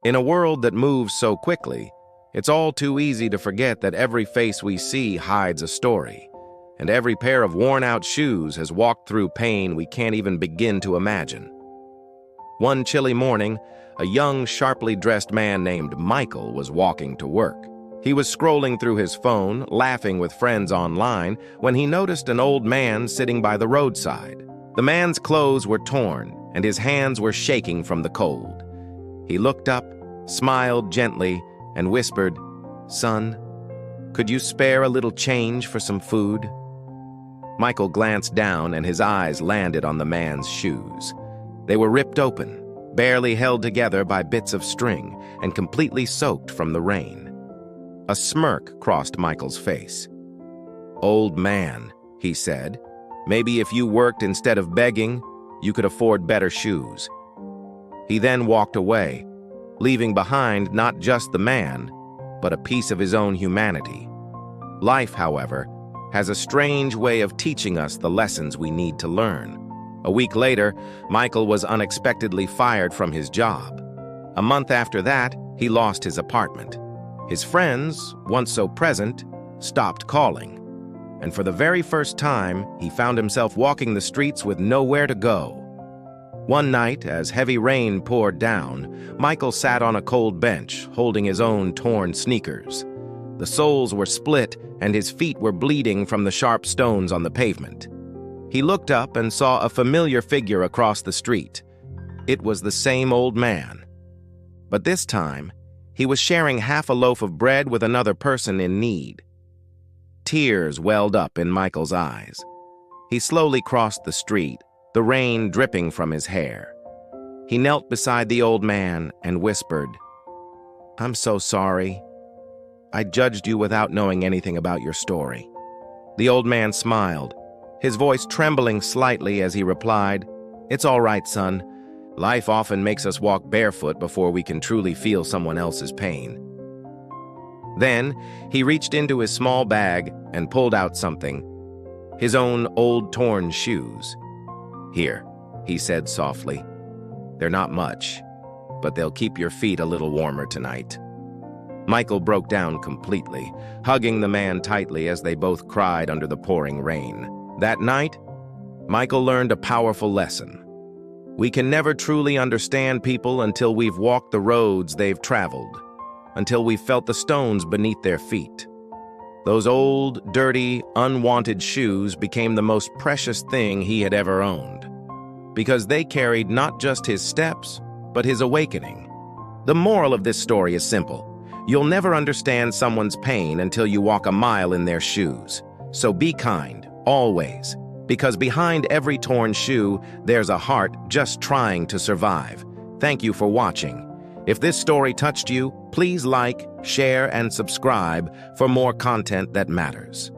In a world that moves so quickly, it's all too easy to forget that every face we see hides a story, and every pair of worn-out shoes has walked through pain we can't even begin to imagine. One chilly morning, a young, sharply dressed man named Michael was walking to work. He was scrolling through his phone, laughing with friends online, when he noticed an old man sitting by the roadside. The man's clothes were torn, and his hands were shaking from the cold. He looked up, smiled gently, and whispered, "Son, could you spare a little change for some food?" Michael glanced down, and his eyes landed on the man's shoes. They were ripped open, barely held together by bits of string, and completely soaked from the rain. A smirk crossed Michael's face. "Old man," he said, "maybe if you worked instead of begging, you could afford better shoes." He then walked away, leaving behind not just the man, but a piece of his own humanity. Life, however, has a strange way of teaching us the lessons we need to learn. A week later, Michael was unexpectedly fired from his job. A month after that, he lost his apartment. His friends, once so present, stopped calling. And for the very first time, he found himself walking the streets with nowhere to go. One night, as heavy rain poured down, Michael sat on a cold bench, holding his own torn sneakers. The soles were split, and his feet were bleeding from the sharp stones on the pavement. He looked up and saw a familiar figure across the street. It was the same old man. But this time, he was sharing half a loaf of bread with another person in need. Tears welled up in Michael's eyes. He slowly crossed the street, the rain dripping from his hair. He knelt beside the old man and whispered, "I'm so sorry. I judged you without knowing anything about your story." The old man smiled, his voice trembling slightly as he replied, "It's all right, son. Life often makes us walk barefoot before we can truly feel someone else's pain." Then, he reached into his small bag and pulled out something, his own old torn shoes. "Here," he said softly. "They're not much, but they'll keep your feet a little warmer tonight." Michael broke down completely, hugging the man tightly as they both cried under the pouring rain. That night, Michael learned a powerful lesson. We can never truly understand people until we've walked the roads they've traveled, until we've felt the stones beneath their feet. Those old, dirty, unwanted shoes became the most precious thing he had ever owned, because they carried not just his steps, but his awakening. The moral of this story is simple. You'll never understand someone's pain until you walk a mile in their shoes. So be kind, always, because behind every torn shoe, there's a heart just trying to survive. Thank you for watching. If this story touched you, please like, share, and subscribe for more content that matters.